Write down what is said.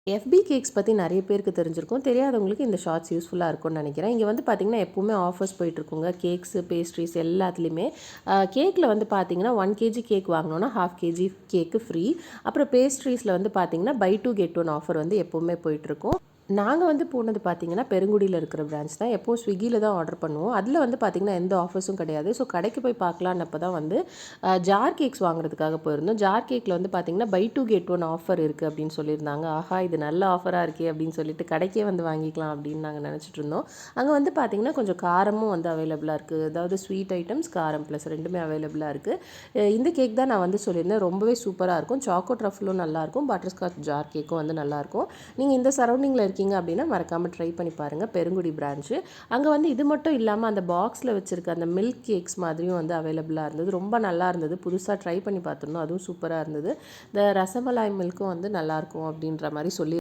எஃபி cakes பற்றி நிறைய பேருக்கு தெரிஞ்சிருக்கும். தெரியாதவங்களுக்கு இந்த ஷார்ட்ஸ் யூஸ்ஃபுல்லாக இருக்கும்னு நினைக்கிறேன். இங்கே வந்து பார்த்திங்கன்னா எப்போவுமே ஆஃபர்ஸ் போயிட்டுருக்குங்க. கேக்ஸு, பேஸ்ட்ரீஸ் எல்லாத்துலேயுமே. கேக்கில் வந்து பார்த்திங்கன்னா 1 கேஜி கேக் வாங்கினோன்னா 1/2 கேஜி கேக்கு ஃப்ரீ. அப்புறம் பேஸ்ட்ரீஸில் வந்து பார்த்திங்கன்னா பை 2 கெட் 1 ஆஃபர் வந்து எப்போவுமே போயிட்டுருக்கும். நாங்கள் வந்து போனது பார்த்திங்கன்னா பெருங்குடியில் இருக்கிற பிரான்ச் தான். எப்போவும் ஸ்விக்கியில் தான் ஆர்டர் பண்ணுவோம். அதில் வந்து பார்த்திங்கன்னா எந்த ஆஃபர்ஸும் கிடையாது. ஸோ கடைக்கு போய் பார்க்கலான்னப்போ தான் வந்து ஜார் கேக்ஸ் வாங்குறதுக்காக போயிருந்தோம். ஜார் கேக்கில் வந்து பார்த்திங்கன்னா பை 2 கெட் 1 ஆஃபர் இருக்குது அப்படின்னு சொல்லியிருந்தாங்க. ஆஹா, இது நல்ல ஆஃபராக இருக்கே அப்படின்னு சொல்லிட்டு கடைக்கே வந்து வாங்கிக்கலாம் அப்படின்னு நாங்கள் நினச்சிட்டு இருந்தோம். அங்கே வந்து பார்த்திங்கன்னா கொஞ்சம் காரமும் வந்து அவைலபிளாக இருக்குது. அதாவது ஸ்வீட் ஐட்டம்ஸ், காரம் ப்ளஸ் ரெண்டுமே அவைலபிளாக இருக்குது. இந்த கேக் தான் நான் வந்து சொல்லியிருந்தேன். ரொம்பவே சூப்பராக இருக்கும். சாக்கோ ட்ரஃபிலும் நல்லாயிருக்கும். பட்டர்ஸ்காட்ச் ஜார் கேக்கும் வந்து நல்லாயிருக்கும். நீங்கள் இந்த சரௌண்டிங்கில் இருக்கீங்க அப்படின்னா மறக்காமல் ட்ரை பண்ணி பாருங்கள். பெருங்குடி பிரான்ச்சு. அங்கே வந்து இது மட்டும் இல்லாமல் அந்த பாக்ஸில் வச்சுருக்க அந்த மில்க் கேக்ஸ் மாதிரியும் வந்து அவைலபிளாக இருந்தது. ரொம்ப நல்லா இருந்தது. புதுசாக ட்ரை பண்ணி பார்த்துருந்தோம். அதுவும் சூப்பராக இருந்தது. இந்த ரசமலாய் மில்க்கும் வந்து நல்லாயிருக்கும் அப்படின்ற மாதிரி சொல்லி